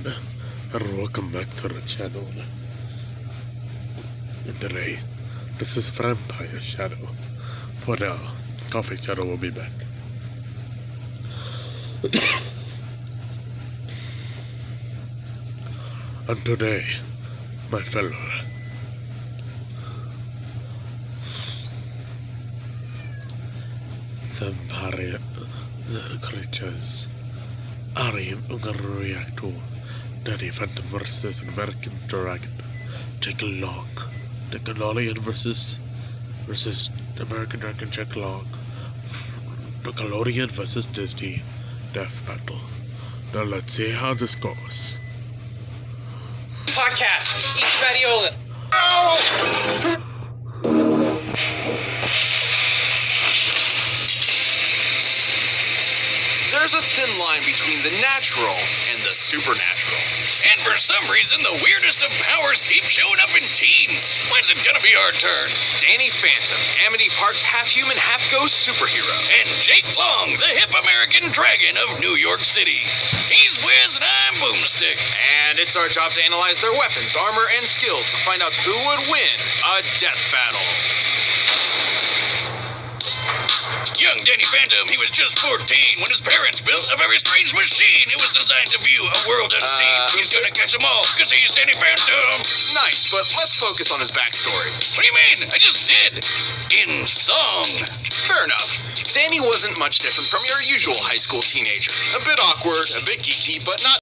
everyone, and welcome back to the channel. And today, this is Vampire Shadow. For now, Coffee Shadow will be back. And today, my fellow vampire creatures are going to react to Danny Phantom versus American Dragon. Take a look. Nickelodeon versus American Dragon. Check log. Nickelodeon versus Disney Death Battle. Now let's see how this goes. Podcast, East Badiola. Ow! There's a thin line between the natural and the supernatural. And for some reason, the weirdest of powers keep showing up in teens. When's it gonna be our turn? Danny Phantom, Amity Park's half-human, half-ghost superhero. And Jake Long, the hip American dragon of New York City. He's Wiz and I'm Boomstick. And it's our job to analyze their weapons, armor, and skills to find out who would win a death battle. Young Danny Phantom, he was just 14 when his parents built a very strange machine. It was designed to view a world unseen. He's gonna catch them all, because he's Danny Phantom. Nice, but let's focus on his backstory. What do you mean? I just did. In song. Fair enough. Danny wasn't much different from your usual high school teenager. A bit awkward, a bit geeky, but not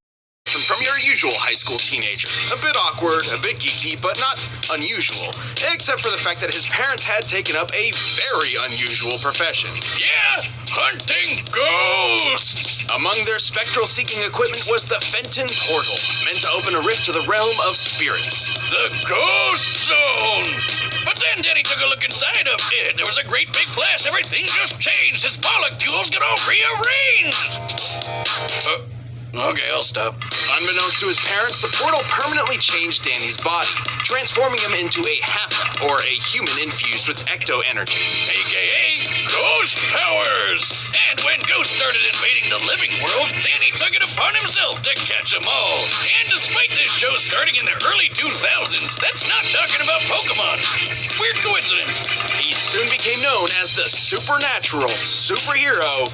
from your usual high school teenager. A bit awkward, a bit geeky, but not unusual. Except for the fact that his parents had taken up a very unusual profession. Yeah, hunting ghosts! Among their spectral-seeking equipment was the Fenton Portal, meant to open a rift to the realm of spirits. The Ghost Zone! But then Danny took a look inside of it. There was a great big flash. Everything just changed. His molecules got all rearranged. Okay, I'll stop. Unbeknownst to his parents, the portal permanently changed Danny's body, transforming him into a Hapha, or a human infused with ecto energy, aka ghost powers. And when ghosts started invading the living world, Danny took it upon himself to catch them all. And despite this show starting in the early 2000s, that's not talking about Pokemon. Weird coincidence. He soon became known as the supernatural superhero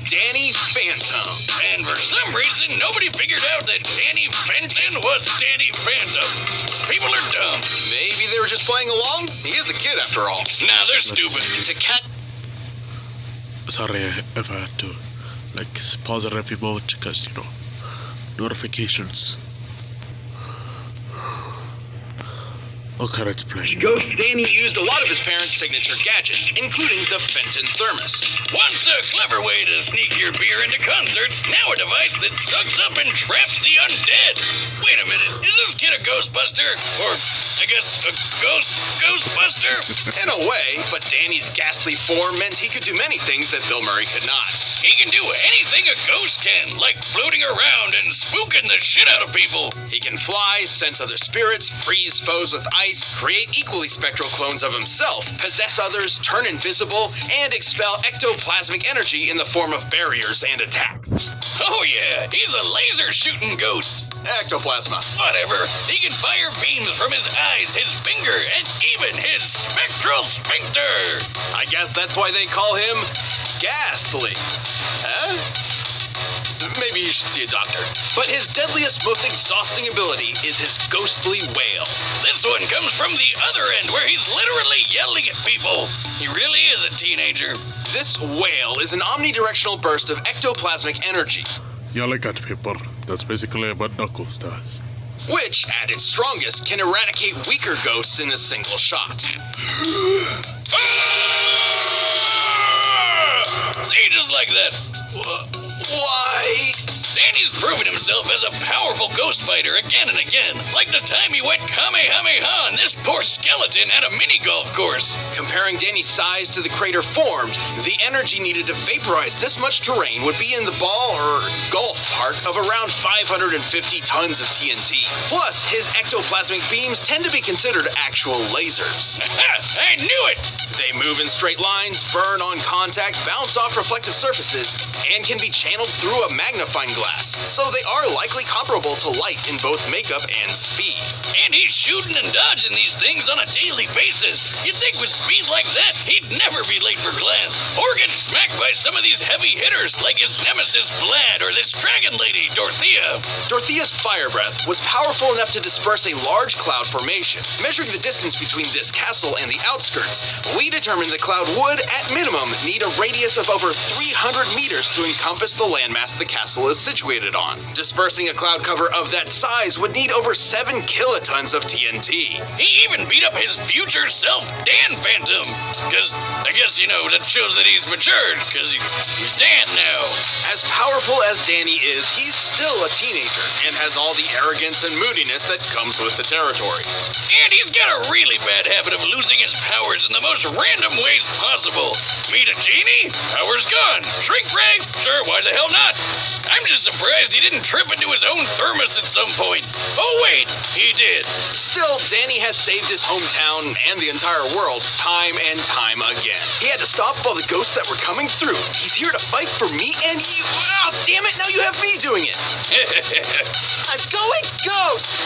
Danny Phantom. And for some reason, nobody figured out that Danny Fenton was Danny Phantom. People are dumb. Maybe they were just playing along? He is a kid after all. Nah, they're stupid. To cat. Sorry if I had to pause it every moment because notifications. Okay, let's play. Ghost Danny used a lot of his parents' signature gadgets, including the Fenton Thermos. Once a clever way to sneak your beer into concerts, now a device that sucks up and traps the undead. Wait a minute, is this kid a Ghostbuster? Or, I guess, a Ghostbuster? In a way, but Danny's ghastly form meant he could do many things that Bill Murray could not. He can do anything a ghost can, like floating around and spooking the shit out of people. He can fly, sense other spirits, freeze foes with ice, create equally spectral clones of himself, possess others, turn invisible, and expel ectoplasmic energy in the form of barriers and attacks. Oh yeah, he's a laser-shooting ghost. Ectoplasma. Whatever. He can fire beams from his eyes, his finger, and even his spectral sphincter. I guess that's why they call him Ghastly. Huh? Maybe you should see a doctor. But his deadliest, most exhausting ability is his ghostly wail. This one comes from the other end, where he's literally yelling at people. He really is a teenager. This wail is an omnidirectional burst of ectoplasmic energy. Yelling at people. That's basically what Knuckles does. Which, at its strongest, can eradicate weaker ghosts in a single shot. See, just like that. Why? Danny's proven himself as a powerful ghost fighter again and again, like the time he went Kamehameha on this poor skeleton at a mini-golf course. Comparing Danny's size to the crater formed, the energy needed to vaporize this much terrain would be in the ball or golf park of around 550 tons of TNT. Plus, his ectoplasmic beams tend to be considered actual lasers. I knew it! They They move in straight lines, burn on contact, bounce off reflective surfaces, and can be channeled through a magnifying glass, so they are likely comparable to light in both makeup and speed. And he's shooting and dodging these things on a daily basis. You'd think with speed like that, he'd never be late for class, or get smacked by some of these heavy hitters like his nemesis Vlad or this dragon lady, Dorothea. Dorothea's fire breath was powerful enough to disperse a large cloud formation. Measuring the distance between this castle and the outskirts, we determined the cloud would, at minimum, need a radius of over 300 meters to encompass the landmass the castle is situated on. Dispersing a cloud cover of that size would need over 7 kilotons of TNT. He even beat up his future self, Dan Phantom. Because, I guess, that shows that he's matured, because he's Dan now. As powerful as Danny is, he's still a teenager, and has all the arrogance and moodiness that comes with the territory. And he's got a really bad habit of losing his powers in the most random ways possible. Meet a genie? Powers gone. Shrink ray? Sure, why the hell not? I'm just surprised he didn't trip into his own thermos at some point. Oh wait, he did. Still, Danny has saved his hometown and the entire world time and time again. He had to stop all the ghosts that were coming through. He's here to fight for me and you. Oh, damn it, now you have me doing it. I'm going ghost!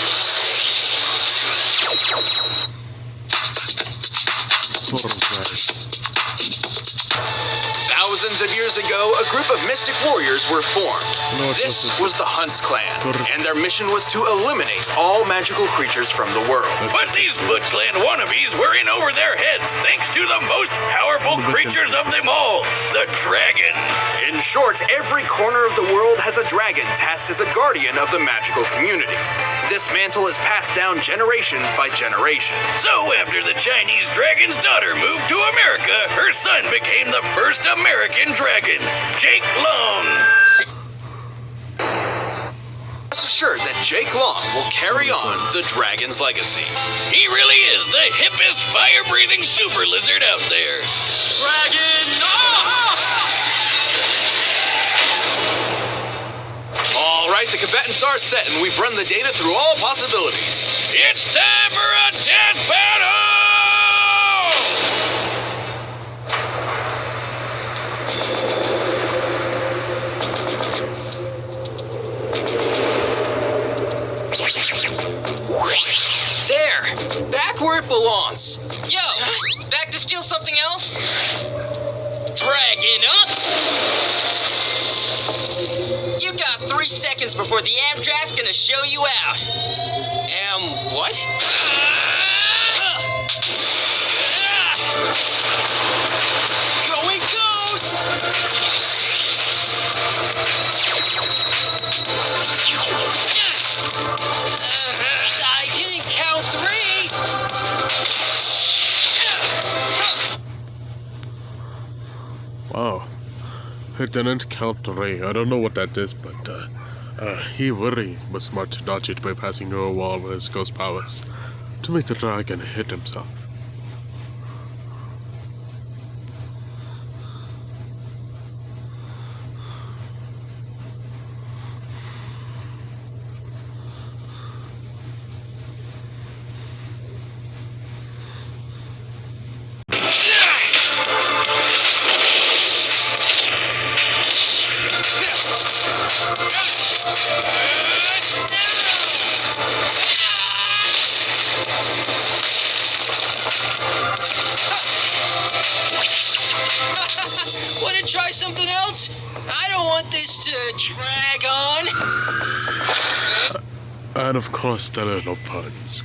Thousands of years ago, a group of mystic warriors were formed. This was the Hunts clan, and their mission was to eliminate all magical creatures from the world. But these Foot Clan wannabes were in over their heads thanks to the most powerful creatures of them all, the dragons. In short, every corner of the world has a dragon tasked as a guardian of the magical community. This mantle is passed down generation by generation. So after the Chinese dragon's daughter moved to America, her son became the first American dragon, Jake Long. Rest assured that Jake Long will carry on the dragon's legacy. He really is the hippest fire-breathing super lizard out there. Dragon! All right, the combatants are set, and we've run the data through all possibilities. It's time for a death battle! There! Back where it belongs. Yo! Back to steal something else? Dragon up! You got 3 seconds before the Amtrak's gonna show you out. What? Going ghost! I didn't count 3! Wow. It didn't count Ray. I don't know what that is, but he really was smart to dodge it by passing through a wall with his ghost powers to make the dragon hit himself. Wanna try something else? I don't want this to drag on. And of course, there are no puns.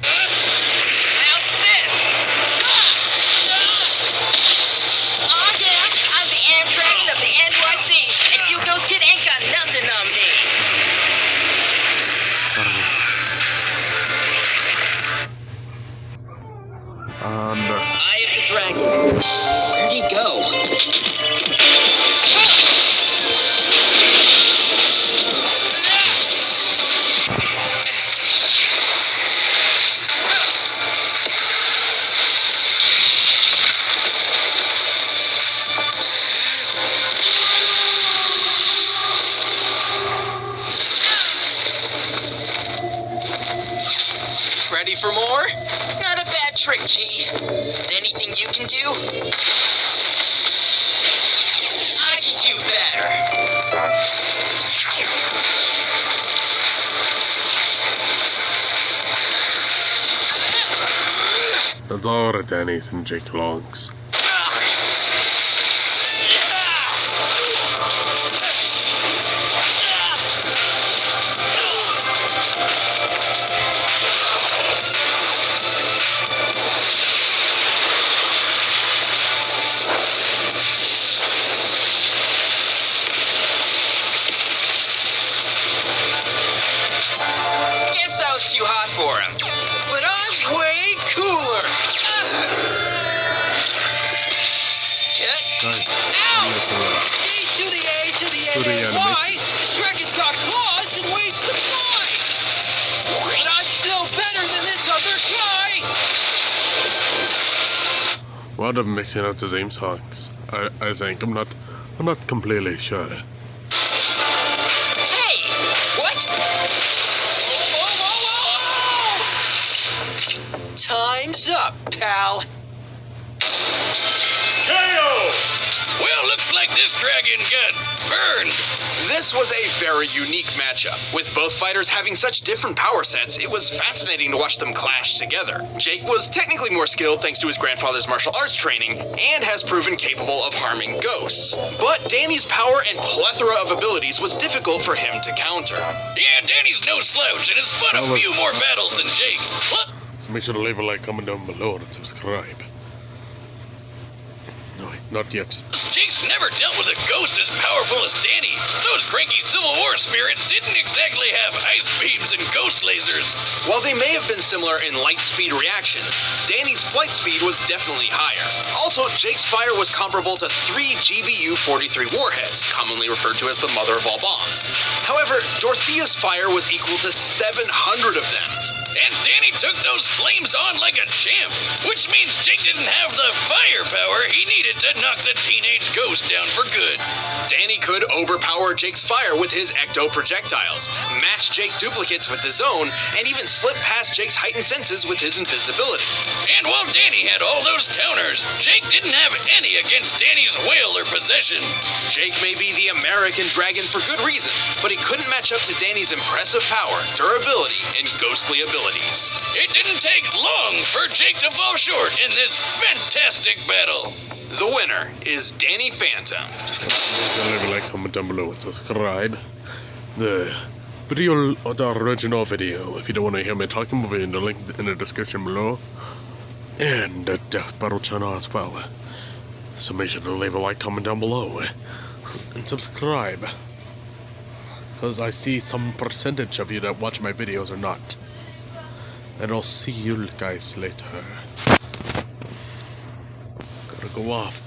How's this? Oh yeah, I'm the Amtrak of the NYC, and you ghost kid ain't got nothing on me. Eye of the dragon. Where'd he go? Ready for more? Not a bad trick, G. Anything you can you? I can do better. Adora Danny's and Jake Long's. Guess I was too hot for him. But I'm way cooler. Nice. Ow! D to the A to the To the N and Y. This dragon's got claws and waits to fly. But I'm still better than this other guy. Well, they're mixing up the same songs. I think I'm not completely sure. Hey! What? Time's up, pal. Well, looks like this dragon got burned. This was a very unique matchup. With both fighters having such different power sets, it was fascinating to watch them clash together. Jake was technically more skilled thanks to his grandfather's martial arts training and has proven capable of harming ghosts. But Danny's power and plethora of abilities was difficult for him to counter. Yeah, Danny's no slouch and has fought a few more battles than Jake. Look, So make sure to leave a like, comment down below, and subscribe. No, wait, not yet. Jake's never dealt with a ghost as powerful as Danny. Those cranky Civil War spirits didn't exactly have ice beams and ghost lasers. While they may have been similar in light speed reactions, Danny's flight speed was definitely higher. Also, Jake's fire was comparable to 3 GBU-43 warheads, commonly referred to as the mother of all bombs. However, Dorothea's fire was equal to 700 of them. And Danny took those flames on like a champ, which means Jake didn't have the firepower he needed to knock the teenage ghost down for good. Danny could overpower Jake's fire with his ecto projectiles, match Jake's duplicates with his own, and even slip past Jake's heightened senses with his invisibility. And while Danny had all those counters, Jake didn't have any against Danny's whale or possession. Jake may be the American dragon for good reason, but he couldn't match up to Danny's impressive power, durability, and ghostly abilities. It didn't take long for Jake to fall short in this fantastic battle. The winner is Danny Phantom. Leave a like, comment down below, and subscribe. The video, the original video, if you don't want to hear me talking, will be in the link in the description below. And the Death Battle channel as well. So make sure to leave a like, comment down below, and subscribe. Because I see some percentage of you that watch my videos or not. And I'll see you guys later. Gotta go off.